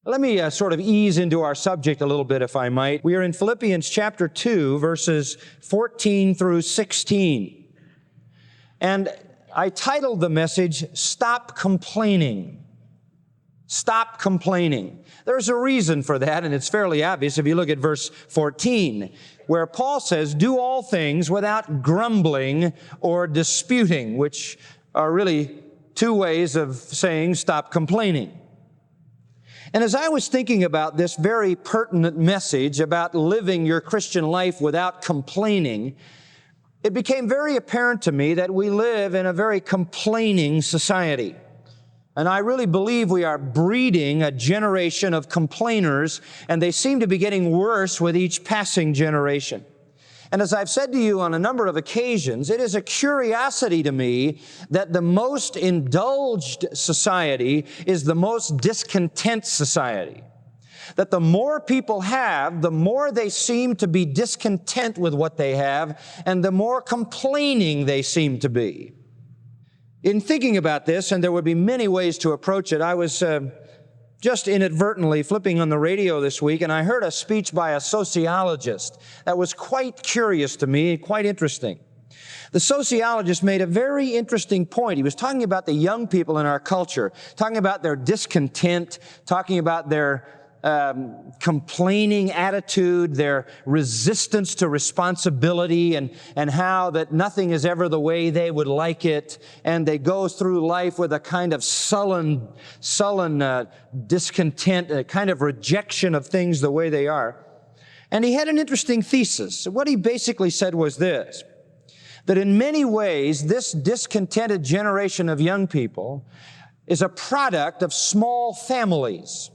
Let me sort of ease into our subject a little bit, if I might. We are in Philippians chapter 2, verses 14 through 16. And I titled the message, Stop Complaining. Stop complaining. There's a reason for that, and it's fairly obvious if you look at verse 14, where Paul says, do all things without grumbling or disputing, which are really two ways of saying stop complaining. And as I was thinking about this very pertinent message about living your Christian life without complaining, it became very apparent to me that we live in a very complaining society. And I really believe we are breeding a generation of complainers, and they seem to be getting worse with each passing generation. And as I've said to you on a number of occasions, it is a curiosity to me that the most indulged society is the most discontent society. That the more people have, the more they seem to be discontent with what they have, and the more complaining they seem to be. In thinking about this, and there would be many ways to approach it, I was just inadvertently flipping on the radio this week, and I heard a speech by a sociologist that was quite curious to me, quite interesting. The sociologist made a very interesting point. He was talking about the young people in our culture, talking about their discontent, talking about their complaining attitude, their resistance to responsibility, and how that nothing is ever the way they would like it, and they go through life with a kind of sullen discontent, a kind of rejection of things the way they are. And he had an interesting thesis. What he basically said was this, that in many ways, this discontented generation of young people is a product of small families.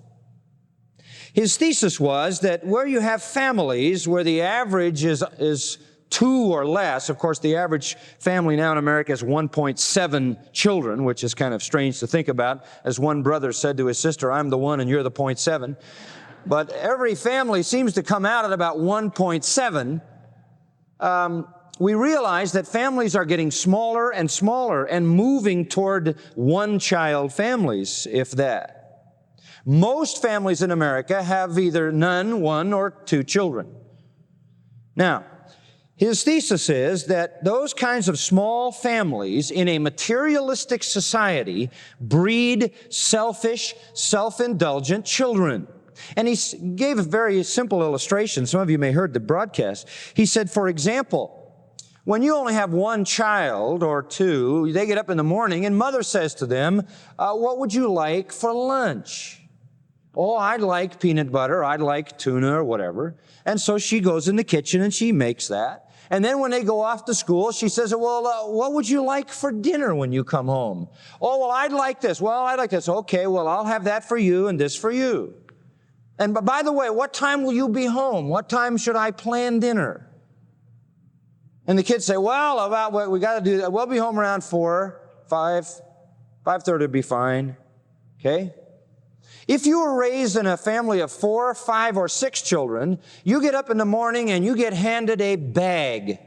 His thesis was that where you have families where the average is 2 or less, of course the average family now in America is 1.7 children, which is kind of strange to think about. As one brother said to his sister, I'm the 1 and you're the 0.7. But every family seems to come out at about 1.7. We realize that families are getting smaller and smaller and moving toward one-child families, if that. Most families in America have either none, 1, or 2 children. Now, his thesis is that those kinds of small families in a materialistic society breed selfish, self-indulgent children. And he gave a very simple illustration. Some of you may have heard the broadcast. He said, for example, when you only have 1 child or 2, they get up in the morning and mother says to them, what would you like for lunch? Oh, I'd like peanut butter, I'd like tuna or whatever. And so she goes in the kitchen and she makes that. And then when they go off to school, she says, well, what would you like for dinner when you come home? Oh, well, I'd like this. Well, I'd like this. Okay, well, I'll have that for you and this for you. And by the way, what time will you be home? What time should I plan dinner? And the kids say, well, about what we got to do that. We'll be home around 4, 5:30 would be fine. Okay? If you were raised in a family of 4, 5, or 6 children, you get up in the morning and you get handed a bag.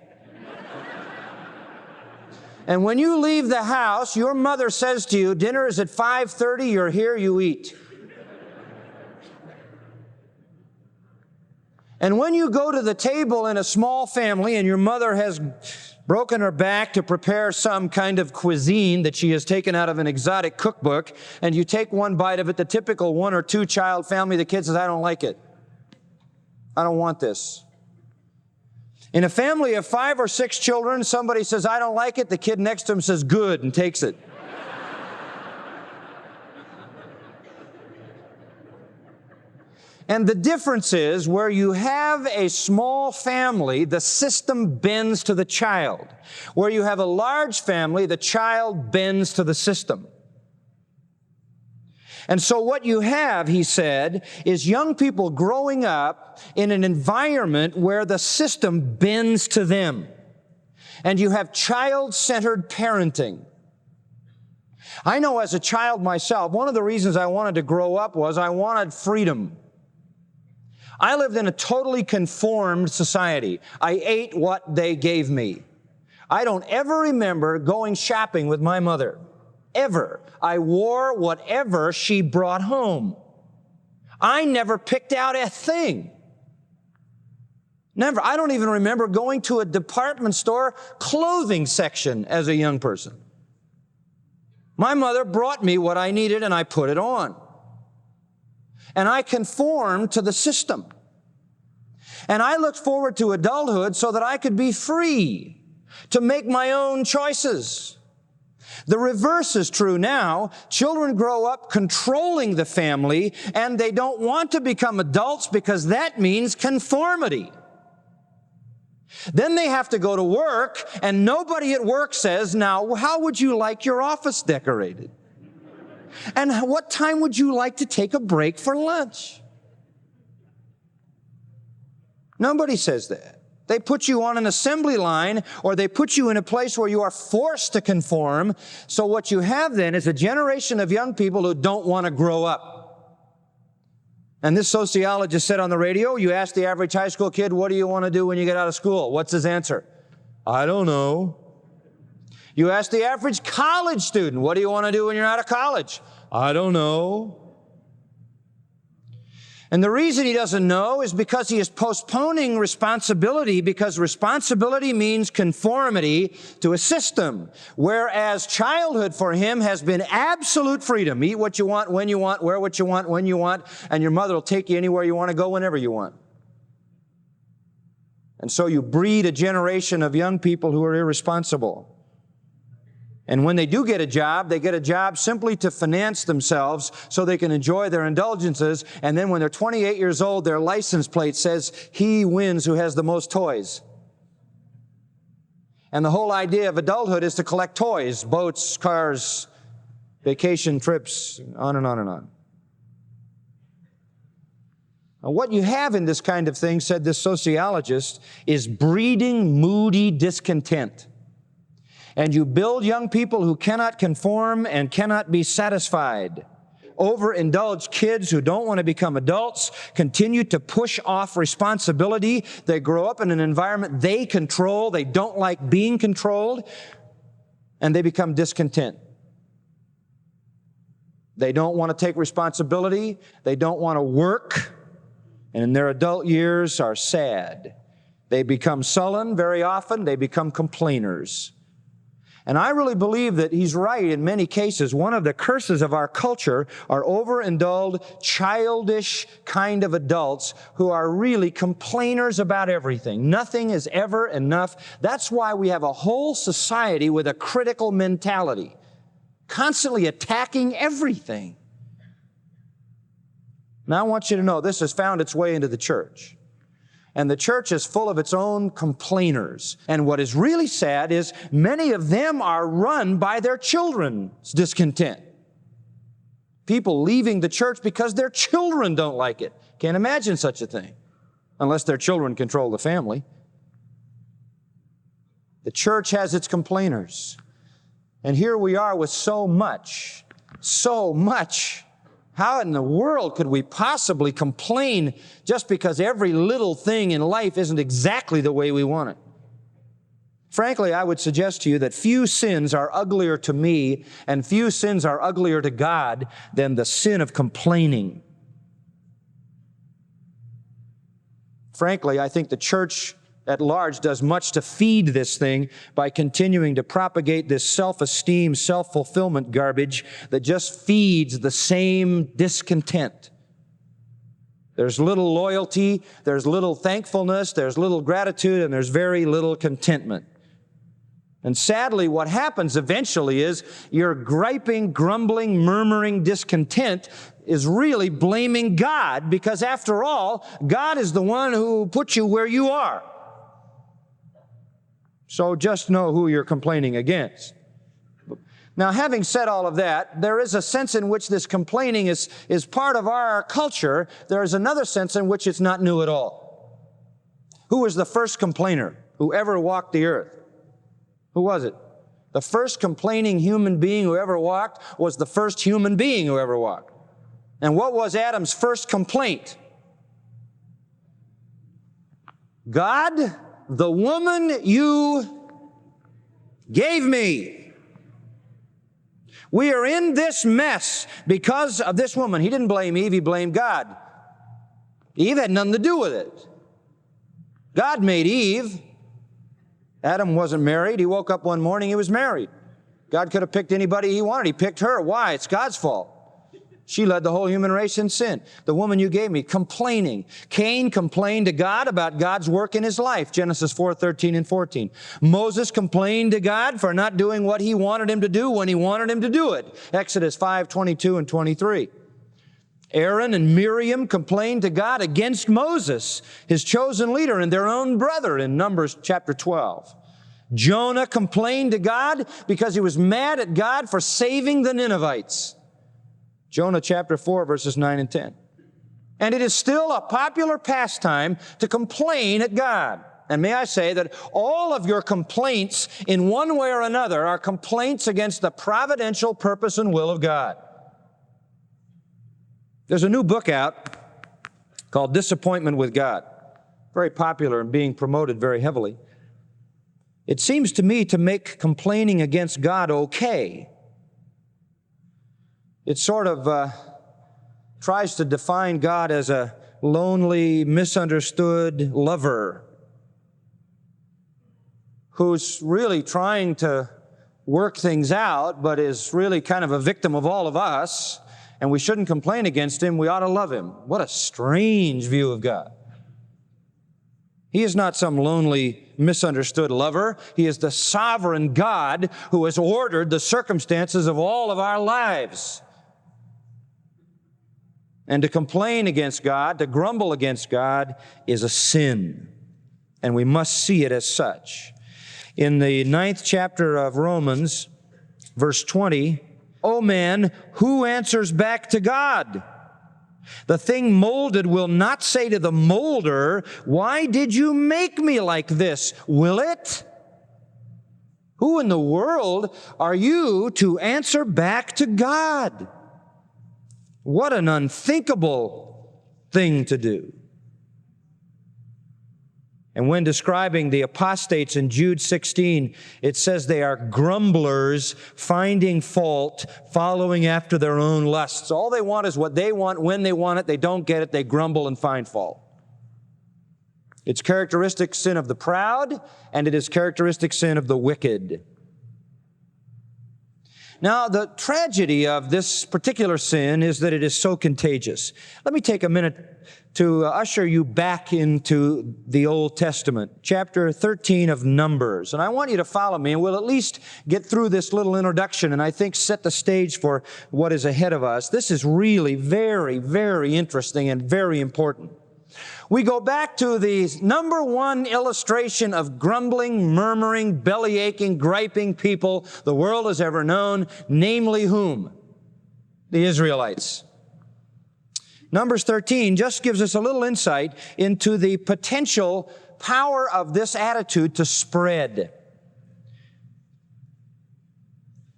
And when you leave the house, your mother says to you, dinner is at 5:30, you're here, you eat. And when you go to the table in a small family and your mother has broken her back to prepare some kind of cuisine that she has taken out of an exotic cookbook, and you take one bite of it, the typical 1 or 2 child family, the kid says, I don't like it. I don't want this. In a family of 5 or 6 children, somebody says, I don't like it. The kid next to him says, good, and takes it. And the difference is where you have a small family, the system bends to the child. Where you have a large family, the child bends to the system. And so what you have, he said, is young people growing up in an environment where the system bends to them. And you have child-centered parenting. I know as a child myself, one of the reasons I wanted to grow up was I wanted freedom. I lived in a totally conformed society. I ate what they gave me. I don't ever remember going shopping with my mother. Ever. I wore whatever she brought home. I never picked out a thing. Never. I don't even remember going to a department store clothing section as a young person. My mother brought me what I needed and I put it on. And I conformed to the system. And I looked forward to adulthood so that I could be free to make my own choices. The reverse is true now. Children grow up controlling the family, and they don't want to become adults because that means conformity. Then they have to go to work, and nobody at work says, now, how would you like your office decorated? And what time would you like to take a break for lunch? Nobody says that. They put you on an assembly line, or they put you in a place where you are forced to conform. So what you have then is a generation of young people who don't want to grow up. And this sociologist said on the radio, you ask the average high school kid, what do you want to do when you get out of school? What's his answer? I don't know. You ask the average college student, what do you want to do when you're out of college? I don't know. And the reason he doesn't know is because he is postponing responsibility, because responsibility means conformity to a system, whereas childhood for him has been absolute freedom. Eat what you want, when you want, wear what you want, when you want, and your mother will take you anywhere you want to go whenever you want. And so you breed a generation of young people who are irresponsible. And when they do get a job, they get a job simply to finance themselves so they can enjoy their indulgences. And then when they're 28 years old, their license plate says, he wins who has the most toys. And the whole idea of adulthood is to collect toys, boats, cars, vacation trips, on and on and on. Now, what you have in this kind of thing, said this sociologist, is breeding moody discontent. And you build young people who cannot conform and cannot be satisfied. Overindulged kids who don't want to become adults continue to push off responsibility. They grow up in an environment they control. They don't like being controlled, and they become discontent. They don't want to take responsibility. They don't want to work, and in their adult years are sad. They become sullen very often. They become complainers. And I really believe that he's right in many cases. One of the curses of our culture are overindulged, childish kind of adults who are really complainers about everything. Nothing is ever enough. That's why we have a whole society with a critical mentality, constantly attacking everything. Now I want you to know this has found its way into the church. And the church is full of its own complainers. And what is really sad is many of them are run by their children's discontent. People leaving the church because their children don't like it. Can't imagine such a thing unless their children control the family. The church has its complainers. And here we are with so much. How in the world could we possibly complain just because every little thing in life isn't exactly the way we want it? Frankly, I would suggest to you that few sins are uglier to me and few sins are uglier to God than the sin of complaining. Frankly, I think the church at large does much to feed this thing by continuing to propagate this self-esteem, self-fulfillment garbage that just feeds the same discontent. There's little loyalty, there's little thankfulness, there's little gratitude, and there's very little contentment. And sadly, what happens eventually is your griping, grumbling, murmuring discontent is really blaming God, because after all, God is the one who put you where you are. So just know who you're complaining against. Now, having said all of that, there is a sense in which this complaining is part of our culture. There is another sense in which it's not new at all. Who was the first complainer who ever walked the earth? Who was it? The first complaining human being who ever walked was the first human being who ever walked. And what was Adam's first complaint? God, the woman you gave me. We are in this mess because of this woman. He didn't blame Eve, he blamed God. Eve had nothing to do with it. God made Eve. Adam wasn't married. He woke up one morning, he was married. God could have picked anybody he wanted. He picked her. Why? It's God's fault. She led the whole human race in sin. The woman you gave me, complaining. Cain complained to God about God's work in his life, Genesis 4:13 and 14. Moses complained to God for not doing what he wanted him to do when he wanted him to do it, Exodus 5:22 and 23. Aaron and Miriam complained to God against Moses, his chosen leader, and their own brother in Numbers chapter 12. Jonah complained to God because he was mad at God for saving the Ninevites. Jonah chapter 4, verses 9 and 10. And it is still a popular pastime to complain at God. And may I say that all of your complaints in one way or another are complaints against the providential purpose and will of God. There's a new book out called Disappointment with God. Very popular and being promoted very heavily. It seems to me to make complaining against God okay. It sort of tries to define God as a lonely, misunderstood lover who's really trying to work things out, but is really kind of a victim of all of us, and we shouldn't complain against him. We ought to love him. What a strange view of God. He is not some lonely, misunderstood lover. He is the sovereign God who has ordered the circumstances of all of our lives. And to complain against God, to grumble against God, is a sin. And we must see it as such. In the 9th chapter of Romans, verse 20, "O man, who answers back to God? The thing molded will not say to the molder, 'Why did you make me like this?' Will it? Who in the world are you to answer back to God?" What an unthinkable thing to do. And when describing the apostates in Jude 16, it says they are grumblers, finding fault, following after their own lusts. All they want is what they want, when they want it. They don't get it. They grumble and find fault. It's characteristic sin of the proud, and it is characteristic sin of the wicked. Now, the tragedy of this particular sin is that it is so contagious. Let me take a minute to usher you back into the Old Testament, chapter 13 of Numbers. And I want you to follow me, and we'll at least get through this little introduction and I think set the stage for what is ahead of us. This is really very, very interesting and very important. We go back to the number one illustration of grumbling, murmuring, belly-aching, griping people the world has ever known, namely whom? The Israelites. Numbers 13 just gives us a little insight into the potential power of this attitude to spread.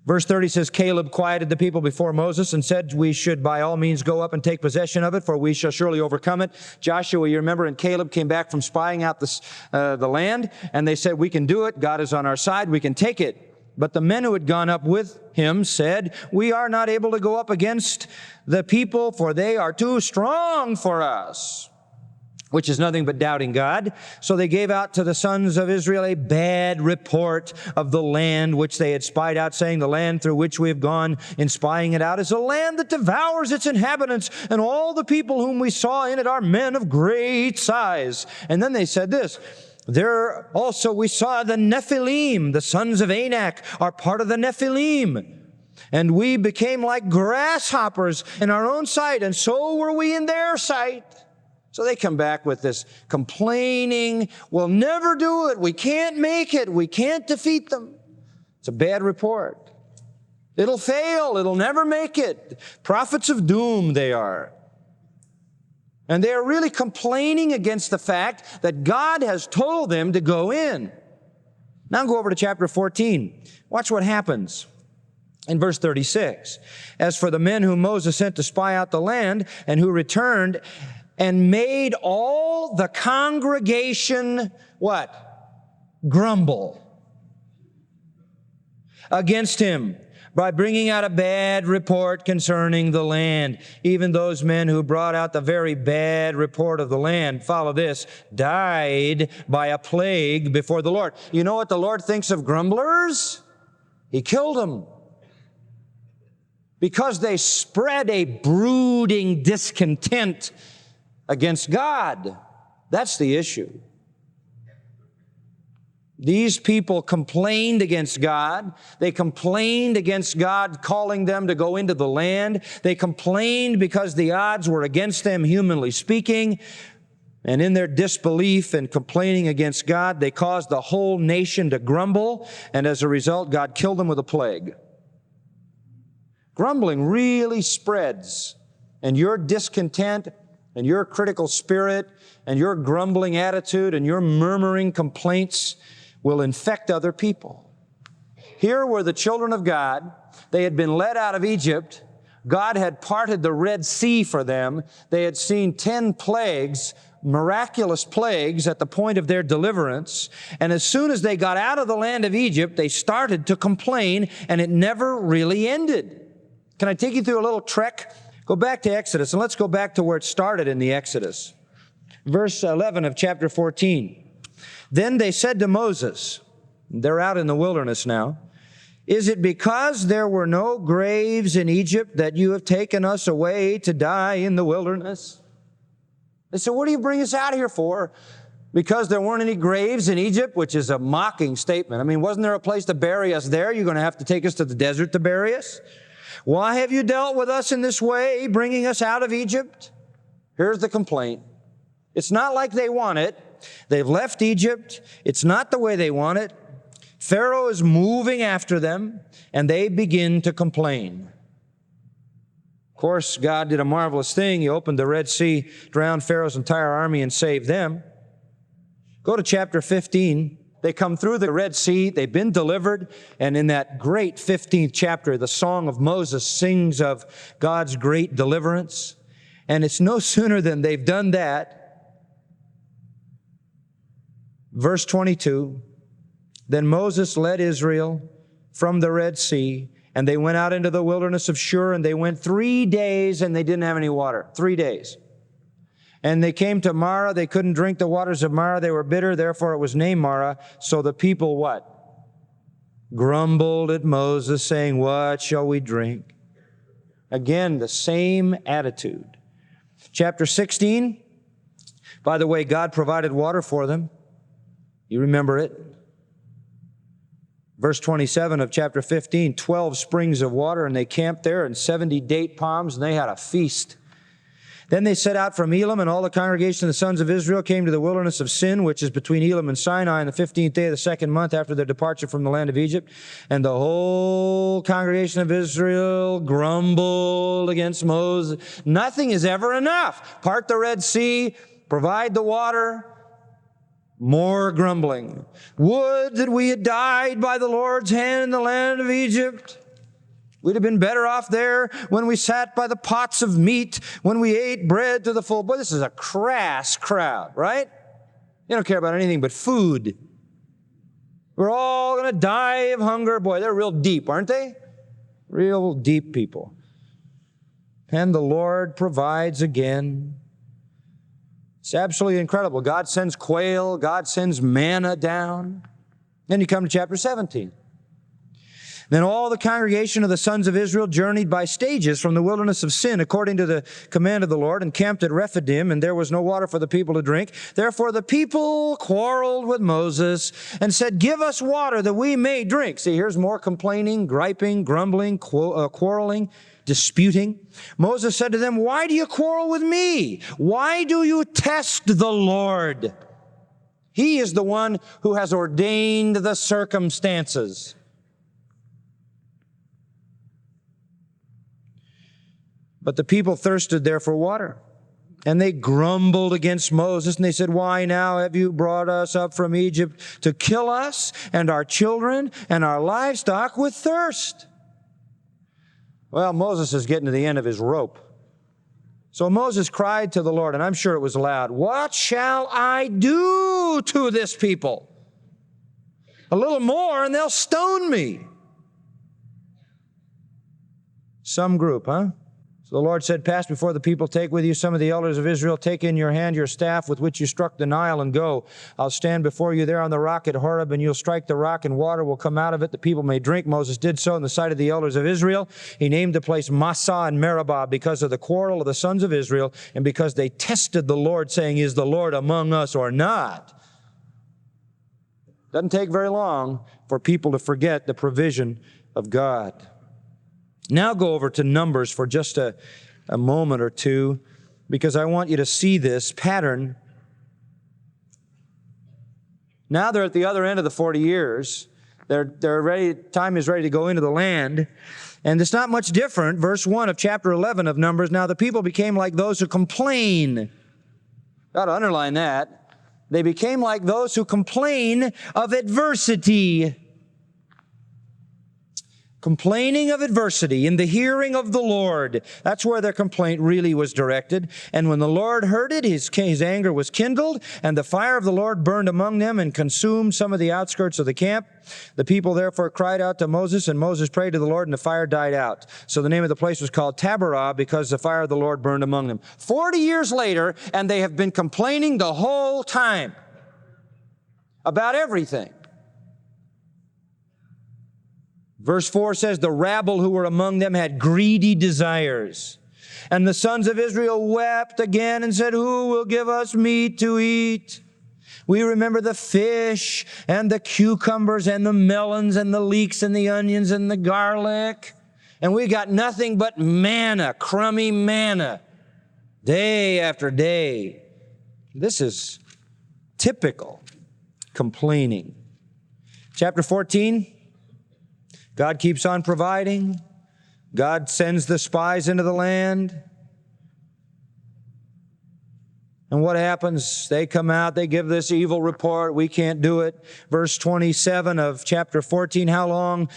Verse 30 says, "Caleb quieted the people before Moses and said, 'We should by all means go up and take possession of it, for we shall surely overcome it.' Joshua, you remember, and Caleb came back from spying out the land, and they said, 'We can do it. God is on our side. We can take it.' But the men who had gone up with him said, 'We are not able to go up against the people, for they are too strong for us,' which is nothing but doubting God. So they gave out to the sons of Israel a bad report of the land which they had spied out, saying, 'The land through which we have gone in spying it out is a land that devours its inhabitants, and all the people whom we saw in it are men of great size.' And then they said this, 'There also we saw the Nephilim, the sons of Anak are part of the Nephilim. And we became like grasshoppers in our own sight, and so were we in their sight.'" So they come back with this complaining, "We'll never do it. We can't make it. We can't defeat them." It's a bad report. It'll fail. It'll never make it. Prophets of doom they are. And they are really complaining against the fact that God has told them to go in. Now go over to chapter 14. Watch what happens. In verse 36, "As for the men whom Moses sent to spy out the land, and who returned and made all the congregation," what? "Grumble against him by bringing out a bad report concerning the land. Even those men who brought out the very bad report of the land, follow this, died by a plague before the Lord. You know what the Lord thinks of grumblers? He killed them. Because they spread a brooding discontent against God. That's the issue. These people complained against God. They complained against God calling them to go into the land. They complained because the odds were against them, humanly speaking. And in their disbelief and complaining against God, they caused the whole nation to grumble. And as a result, God killed them with a plague. Grumbling really spreads. And your discontent and your critical spirit and your grumbling attitude and your murmuring complaints will infect other people. Here were the children of God. They had been led out of Egypt. God had parted the Red Sea for them. They had seen 10 plagues, miraculous plagues at the point of their deliverance. And as soon as they got out of the land of Egypt, they started to complain, and it never really ended. Can I take you through a little trek? Go back to Exodus, and let's go back to where it started in the Exodus. Verse 11 of chapter 14. Then they said to Moses, they're out in the wilderness now, is it because there were no graves in Egypt that you have taken us away to die in the wilderness? They said, what do you bring us out here for? Because there weren't any graves in Egypt, which is a mocking statement. I mean, wasn't there a place to bury us there? You're going to have to take us to the desert to bury us? Why have you dealt with us in this way, bringing us out of Egypt? Here's the complaint. It's not like they want it. They've left Egypt. It's not the way they want it. Pharaoh is moving after them, and they begin to complain. Of course, God did a marvelous thing. He opened the Red Sea, drowned Pharaoh's entire army, and saved them. Go to chapter 15. They come through the Red Sea. They've been delivered. And in that great 15th chapter, the Song of Moses sings of God's great deliverance. And it's no sooner than they've done that. Verse 22, then Moses led Israel from the Red Sea, and they went out into the wilderness of Shur, and they went 3 days, and they didn't have any water. 3 days. And they came to Marah. They couldn't drink the waters of Marah. They were bitter. Therefore, it was named Marah. So the people what? Grumbled at Moses, saying, what shall we drink? Again, the same attitude. Chapter 16, by the way, God provided water for them. You remember it. Verse 27 of chapter 15, 12 springs of water, and they camped there, and 70 date palms, and they had a feast. Then they set out from Elim, and all the congregation of the sons of Israel came to the wilderness of Sin, which is between Elim and Sinai, on the 15th day of the second month after their departure from the land of Egypt. And the whole congregation of Israel grumbled against Moses. Nothing is ever enough. Part the Red Sea, provide the water. More grumbling. Would that we had died by the Lord's hand in the land of Egypt. We'd have been better off there when we sat by the pots of meat, when we ate bread to the full. Boy, this is a crass crowd, right? They don't care about anything but food. We're all going to die of hunger. Boy, they're real deep, aren't they? Real deep people. And the Lord provides again. It's absolutely incredible. God sends quail. God sends manna down. Then you come to chapter 17. Then all the congregation of the sons of Israel journeyed by stages from the wilderness of Sin according to the command of the Lord and camped at Rephidim, and there was no water for the people to drink. Therefore the people quarreled with Moses and said, give us water that we may drink. See, here's more complaining, griping, grumbling, quarreling, disputing. Moses said to them, why do you quarrel with me? Why do you test the Lord? He is the one who has ordained the circumstances. But the people thirsted there for water. And they grumbled against Moses, and they said, why now have you brought us up from Egypt to kill us and our children and our livestock with thirst? Well, Moses is getting to the end of his rope. So Moses cried to the Lord, and I'm sure it was loud, what shall I do to this people? A little more and they'll stone me. Some group, huh? So the Lord said, pass before the people, take with you some of the elders of Israel, take in your hand your staff with which you struck the Nile, and go. I'll stand before you there on the rock at Horeb, and you'll strike the rock, and water will come out of it. The people may drink. Moses did so in the sight of the elders of Israel. He named the place Massah and Meribah because of the quarrel of the sons of Israel, and because they tested the Lord, saying, is the Lord among us or not? Doesn't take very long for people to forget the provision of God. Now go over to Numbers for just a moment or two, because I want you to see this pattern. Now they're at the other end of the 40 years. They're ready, time is ready to go into the land. And it's not much different. Verse 1 of chapter 11 of Numbers, now the people became like those who complain. Got to underline that. They became like those who complain of adversity. Complaining of adversity in the hearing of the Lord. That's where their complaint really was directed. And when the Lord heard it, his anger was kindled, and the fire of the Lord burned among them and consumed some of the outskirts of the camp. The people therefore cried out to Moses, and Moses prayed to the Lord, and the fire died out. So the name of the place was called Taberah, because the fire of the Lord burned among them. 40 years later, and they have been complaining the whole time about everything. Verse 4 says, the rabble who were among them had greedy desires. And the sons of Israel wept again and said, who will give us meat to eat? We remember the fish and the cucumbers and the melons and the leeks and the onions and the garlic. And we got nothing but manna, crummy manna, day after day. This is typical complaining. Chapter 14. God keeps on providing. God sends the spies into the land. And what happens? They come out, they give this evil report, we can't do it. Verse 27 of chapter 14, how long?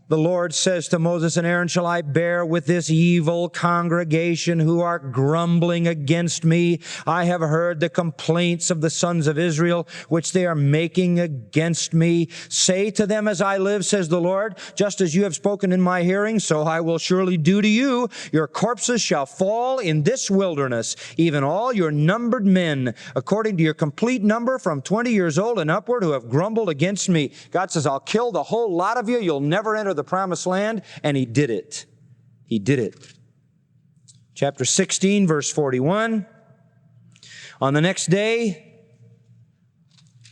The Lord says to Moses and Aaron, shall I bear with this evil congregation who are grumbling against me? I have heard the complaints of the sons of Israel, which they are making against me. Say to them, as I live, says the Lord, just as you have spoken in my hearing, so I will surely do to you. Your corpses shall fall in this wilderness, even all your numbered men, according to your complete number from 20 years old and upward, who have grumbled against me. God says, I'll kill the whole lot of you. You'll never enter the promised land. And he did it. He did it. Chapter 16, verse 41. On the next day,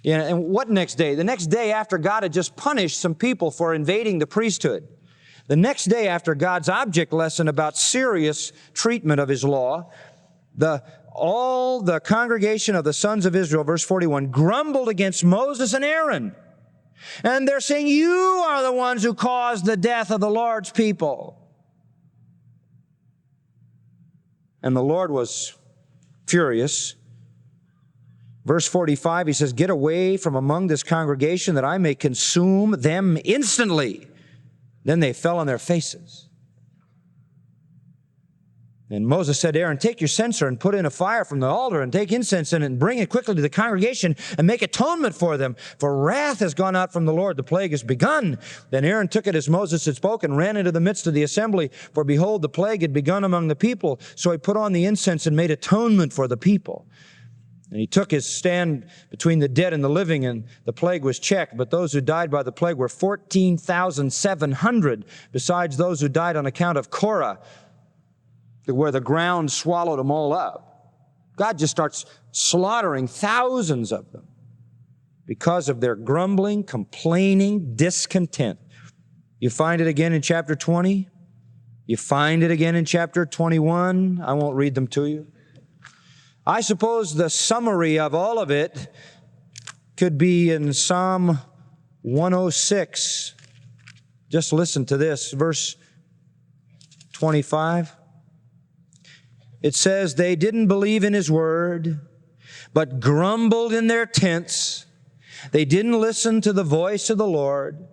and what next day? The next day after God had just punished some people for invading the priesthood. The next day after God's object lesson about serious treatment of his law, all the congregation of the sons of Israel, verse 41, grumbled against Moses and Aaron. And they're saying, you are the ones who caused the death of the Lord's people. And the Lord was furious. Verse 45, he says, get away from among this congregation that I may consume them instantly. Then they fell on their faces. And Moses said to Aaron, take your censer and put in a fire from the altar and take incense in it and bring it quickly to the congregation and make atonement for them. For wrath has gone out from the Lord. The plague has begun. Then Aaron took it as Moses had spoken, ran into the midst of the assembly. For behold, the plague had begun among the people. So he put on the incense and made atonement for the people. And he took his stand between the dead and the living, and the plague was checked. But those who died by the plague were 14,700, besides those who died on account of Korah, where the ground swallowed them all up. God just starts slaughtering thousands of them because of their grumbling, complaining, discontent. You find it again in chapter 20. You find it again in chapter 21. I won't read them to you. I suppose the summary of all of it could be in Psalm 106. Just listen to this, verse 25. It says, they didn't believe in his word, but grumbled in their tents. They didn't listen to the voice of the Lord.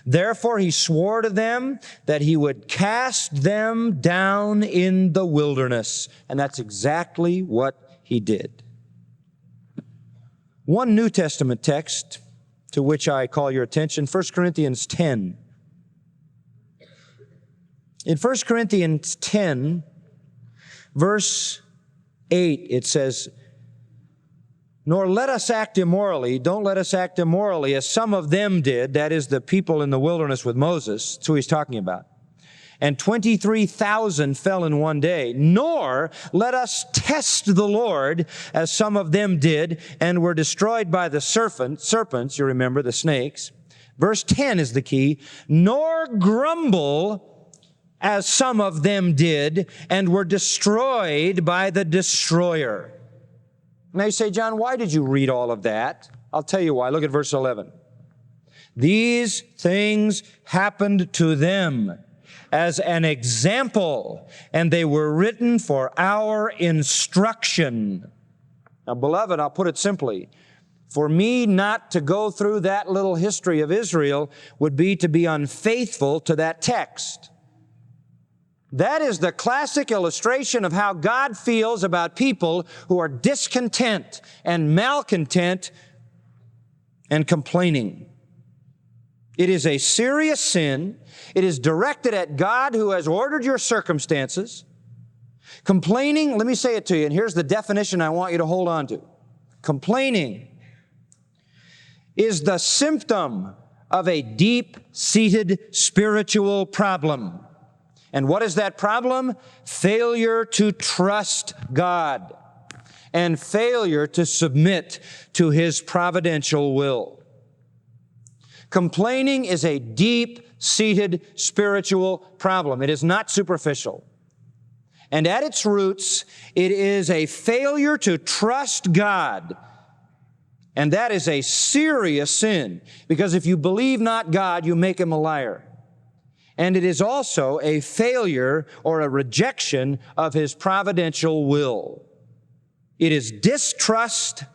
Therefore he swore to them that he would cast them down in the wilderness. And that's exactly what he did. One New Testament text to which I call your attention, 1 Corinthians 10. In 1 Corinthians 10, verse 8, it says, nor let us act immorally, don't let us act immorally as some of them did, that is the people in the wilderness with Moses, that's who he's talking about. And 23,000 fell in one day. Nor let us test the Lord as some of them did and were destroyed by the serpents, you remember, the snakes. Verse 10 is the key. Nor grumble as some of them did and were destroyed by the destroyer. Now you say, John, why did you read all of that? I'll tell you why. Look at verse 11. These things happened to them as an example, and they were written for our instruction. Now, beloved, I'll put it simply. For me not to go through that little history of Israel would be to be unfaithful to that text. That is the classic illustration of how God feels about people who are discontent and malcontent and complaining. It is a serious sin. It is directed at God who has ordered your circumstances. Complaining, let me say it to you, and here's the definition I want you to hold on to. Complaining is the symptom of a deep-seated spiritual problem. And what is that problem? Failure to trust God and failure to submit to His providential will. Complaining is a deep-seated spiritual problem. It is not superficial. And at its roots, it is a failure to trust God. And that is a serious sin, because if you believe not God, you make Him a liar. And it is also a failure or a rejection of His providential will. It is distrust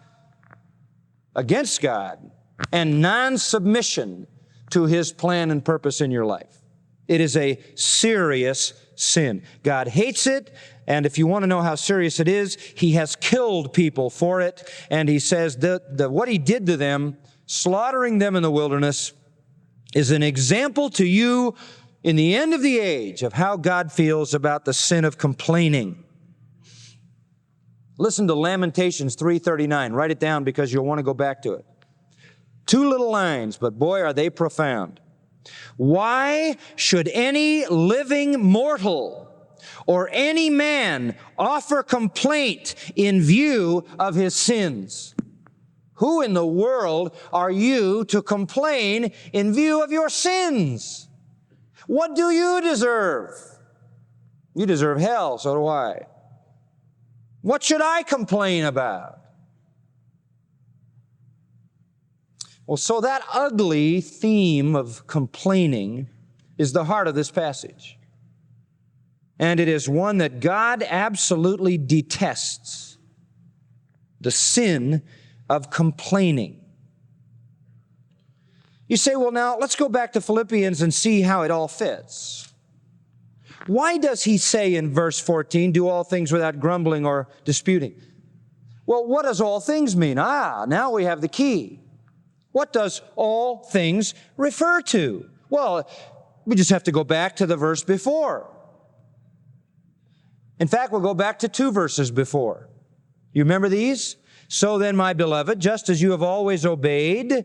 against God and non-submission to His plan and purpose in your life. It is a serious sin. God hates it, and if you want to know how serious it is, He has killed people for it, and He says that what He did to them, slaughtering them in the wilderness, is an example to you in the end of the age of how God feels about the sin of complaining. Listen to Lamentations 3:39. Write it down because you'll want to go back to it. 2 little lines, but boy, are they profound. Why should any living mortal or any man offer complaint in view of his sins? Who in the world are you to complain in view of your sins? What do you deserve? You deserve hell, so do I. What should I complain about? Well, so that ugly theme of complaining is the heart of this passage. And it is one that God absolutely detests, the sin of complaining. You say, well, now let's go back to Philippians and see how it all fits. Why does he say in verse 14, do all things without grumbling or disputing? Well, what does all things mean? Now we have the key. What does all things refer to? Well, we just have to go back to the verse before. In fact, we'll go back to 2 verses before. You remember these? So then, my beloved, just as you have always obeyed,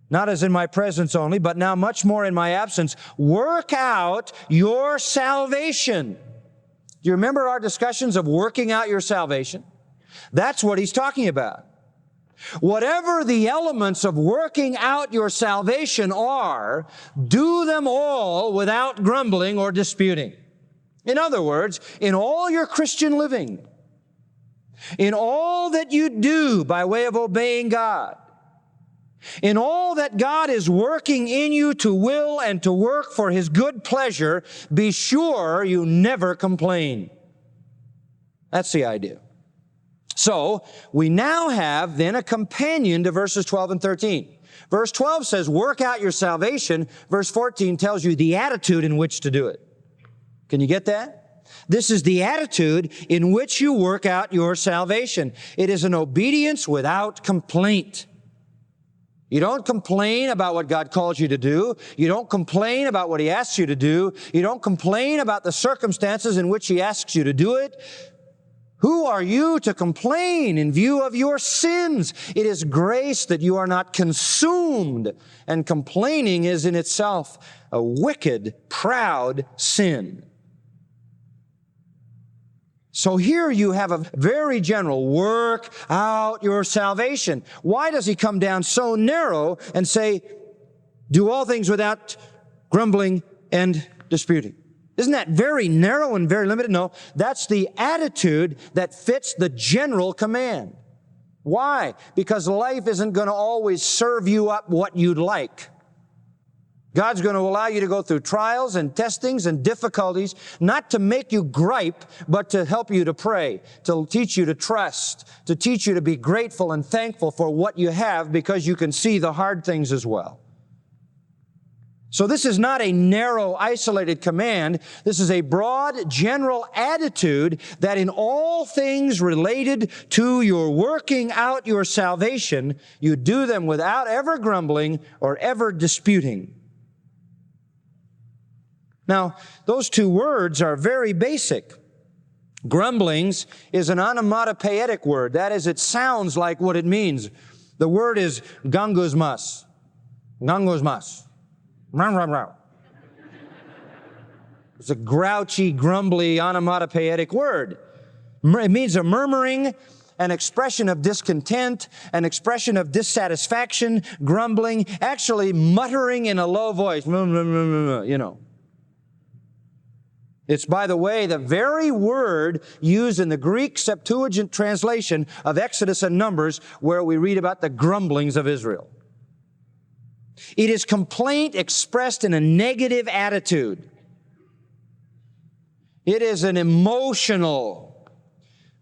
not as in my presence only, but now much more in my absence, work out your salvation. Do you remember our discussions of working out your salvation? That's what he's talking about. Whatever the elements of working out your salvation are, do them all without grumbling or disputing. In other words, in all your Christian living, in all that you do by way of obeying God, in all that God is working in you to will and to work for His good pleasure, be sure you never complain. That's the idea. So, we now have then a companion to verses 12 and 13. Verse 12 says, work out your salvation. Verse 14 tells you the attitude in which to do it. Can you get that? This is the attitude in which you work out your salvation. It is an obedience without complaint. You don't complain about what God calls you to do. You don't complain about what He asks you to do. You don't complain about the circumstances in which He asks you to do it. Who are you to complain in view of your sins? It is grace that you are not consumed, and complaining is in itself a wicked, proud sin. So here you have a very general, work out your salvation. Why does He come down so narrow and say, do all things without grumbling and disputing? Isn't that very narrow and very limited? No, that's the attitude that fits the general command. Why? Because life isn't going to always serve you up what you'd like. God's going to allow you to go through trials and testings and difficulties, not to make you gripe, but to help you to pray, to teach you to trust, to teach you to be grateful and thankful for what you have, because you can see the hard things as well. So this is not a narrow, isolated command. This is a broad, general attitude that in all things related to your working out your salvation, you do them without ever grumbling or ever disputing. Now, those two words are very basic. Grumblings is an onomatopoetic word. That is, it sounds like what it means. The word is gangusmas. Gangusmas. It's a grouchy, grumbly, onomatopoetic word. It means a murmuring, an expression of discontent, an expression of dissatisfaction, grumbling, actually muttering in a low voice, you know. It's, by the way, the very word used in the Greek Septuagint translation of Exodus and Numbers, where we read about the grumblings of Israel. It is complaint expressed in a negative attitude. It is an emotional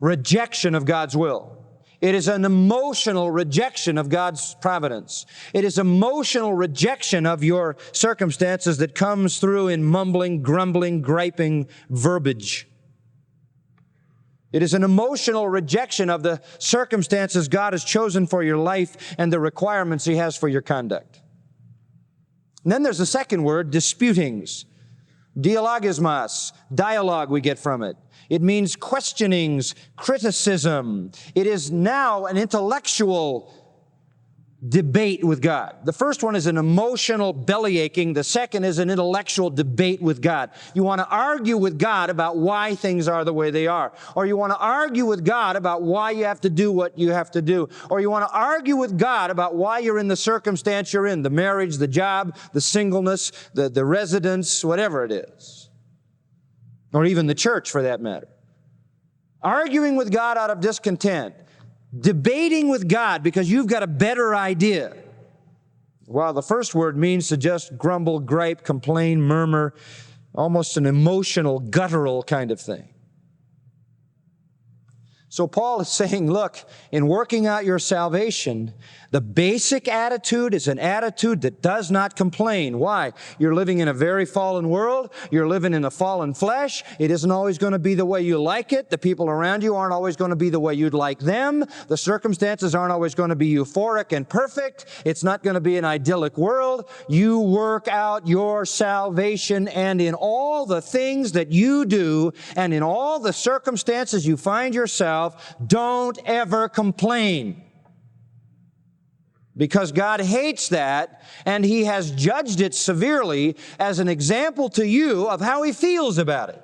rejection of God's will. It is an emotional rejection of God's providence. It is emotional rejection of your circumstances that comes through in mumbling, grumbling, griping verbiage. It is an emotional rejection of the circumstances God has chosen for your life and the requirements He has for your conduct. And then there's the second word, disputings. Dialogismas, dialogue we get from it. It means questionings, criticism. It is now an intellectual debate with God. The first one is an emotional bellyaching. The second is an intellectual debate with God. You want to argue with God about why things are the way they are. Or you want to argue with God about why you have to do what you have to do. Or you want to argue with God about why you're in the circumstance you're in, the marriage, the job, the singleness, the residence, whatever it is. Or even the church, for that matter. Arguing with God out of discontent. Debating with God because you've got a better idea. While the first word means to just grumble, gripe, complain, murmur, almost an emotional, guttural kind of thing. So Paul is saying, look, in working out your salvation, the basic attitude is an attitude that does not complain. Why? You're living in a very fallen world. You're living in a fallen flesh. It isn't always going to be the way you like it. The people around you aren't always going to be the way you'd like them. The circumstances aren't always going to be euphoric and perfect. It's not going to be an idyllic world. You work out your salvation, and in all the things that you do and in all the circumstances you find yourself, don't ever complain. Because God hates that, and He has judged it severely as an example to you of how He feels about it.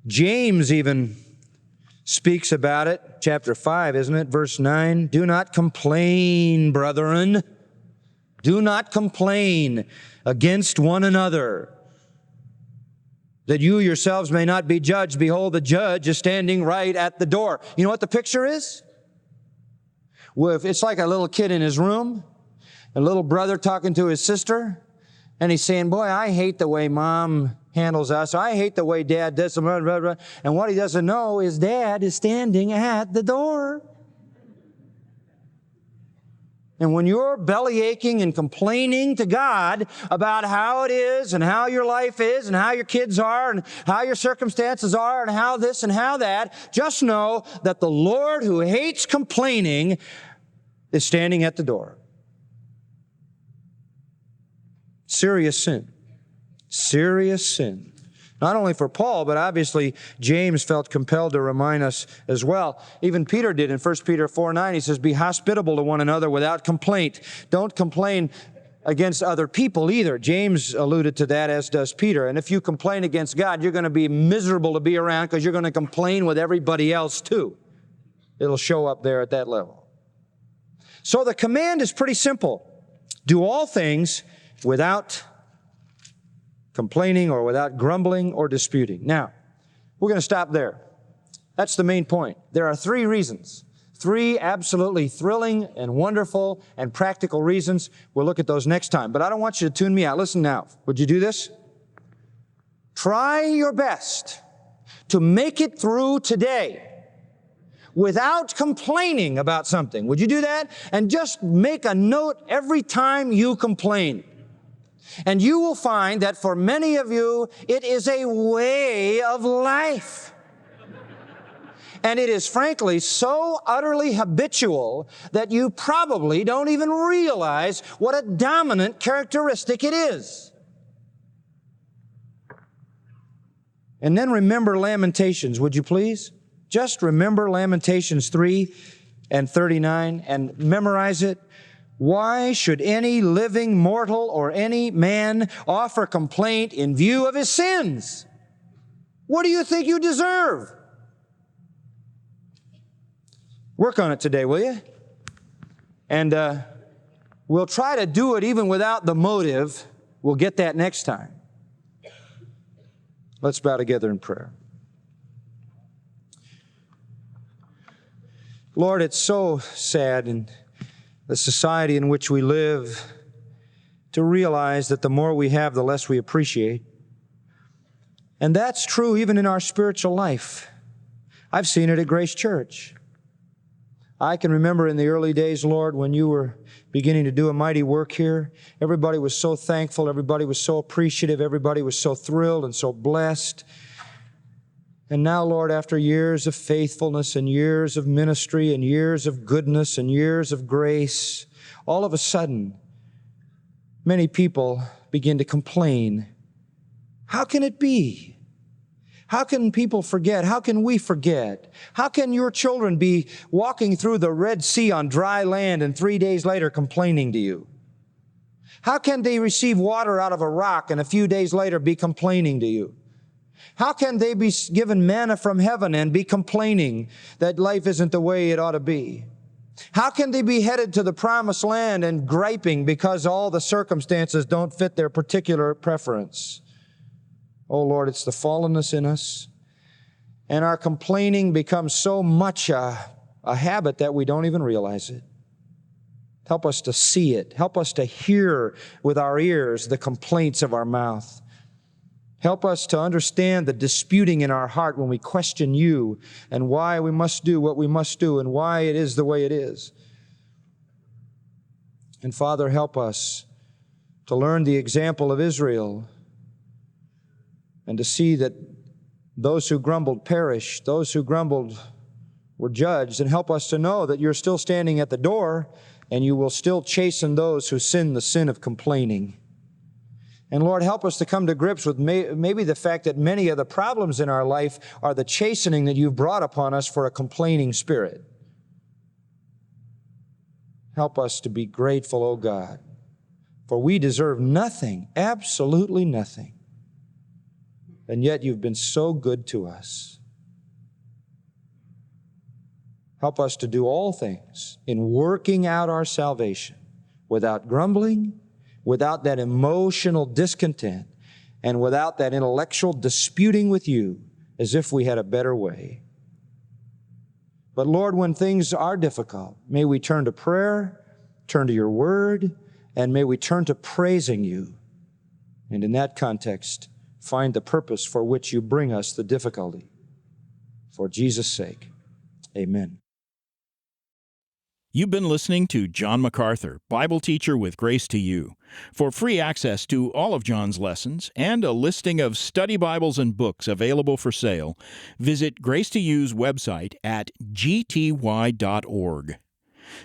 James even speaks about it, chapter 5, isn't it? Verse 9, do not complain, brethren. Do not complain against one another, that you yourselves may not be judged. Behold, the judge is standing right at the door. You know what the picture is? Well, it's like a little kid in his room, a little brother talking to his sister, and he's saying, boy, I hate the way Mom handles us. I hate the way Dad does. Blah, blah, blah. And what he doesn't know is Dad is standing at the door. And when you're belly aching and complaining to God about how it is and how your life is and how your kids are and how your circumstances are and how this and how that, just know that the Lord, who hates complaining, is standing at the door. Serious sin. Serious sin. Not only for Paul, but obviously James felt compelled to remind us as well. Even Peter did in 1 Peter 4:9. He says, be hospitable to one another without complaint. Don't complain against other people either. James alluded to that, as does Peter. And if you complain against God, you're going to be miserable to be around because you're going to complain with everybody else too. It'll show up there at that level. So the command is pretty simple. Do all things without complaining or without grumbling or disputing. Now, we're going to stop there. That's the main point. There are 3 reasons. 3 absolutely thrilling and wonderful and practical reasons. We'll look at those next time. But I don't want you to tune me out. Listen now. Would you do this? Try your best to make it through today without complaining about something. Would you do that? And just make a note every time you complain. And you will find that for many of you, it is a way of life. And it is frankly so utterly habitual that you probably don't even realize what a dominant characteristic it is. And then remember Lamentations, would you please? Just remember Lamentations 3 and 39 and memorize it. Why should any living mortal or any man offer complaint in view of his sins? What do you think you deserve? Work on it today, will you? And we'll try to do it even without the motive. We'll get that next time. Let's bow together in prayer. Lord, it's so sad in the society in which we live to realize that the more we have, the less we appreciate. And that's true even in our spiritual life. I've seen it at Grace Church. I can remember in the early days, Lord, when you were beginning to do a mighty work here. Everybody was so thankful. Everybody was so appreciative. Everybody was so thrilled and so blessed. And now, Lord, after years of faithfulness and years of ministry and years of goodness and years of grace, all of a sudden, many people begin to complain. How can it be? How can people forget? How can we forget? How can your children be walking through the Red Sea on dry land and 3 days later complaining to you? How can they receive water out of a rock and a few days later be complaining to you? How can they be given manna from heaven and be complaining that life isn't the way it ought to be? How can they be headed to the promised land and griping because all the circumstances don't fit their particular preference? Oh, Lord, it's the fallenness in us. And our complaining becomes so much a habit that we don't even realize it. Help us to see it. Help us to hear with our ears the complaints of our mouth. Help us to understand the disputing in our heart when we question you and why we must do what we must do and why it is the way it is. And Father, help us to learn the example of Israel and to see that those who grumbled perished, those who grumbled were judged, and help us to know that you're still standing at the door and you will still chasten those who sin the sin of complaining. And Lord, help us to come to grips with maybe the fact that many of the problems in our life are the chastening that you've brought upon us for a complaining spirit. Help us to be grateful, O God, for we deserve nothing, absolutely nothing. And yet you've been so good to us. Help us to do all things in working out our salvation without grumbling, without that emotional discontent, and without that intellectual disputing with you as if we had a better way. But Lord, when things are difficult, may we turn to prayer, turn to your word, and may we turn to praising you. And in that context, find the purpose for which you bring us the difficulty. For Jesus' sake, amen. You've been listening to John MacArthur, Bible teacher with Grace to You. For free access to all of John's lessons and a listing of study Bibles and books available for sale, visit Grace to You's website at gty.org.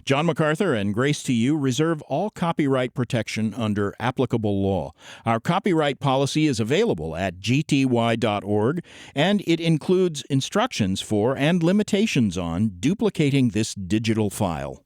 John MacArthur and Grace to You reserve all copyright protection under applicable law. Our copyright policy is available at gty.org, and it includes instructions for and limitations on duplicating this digital file.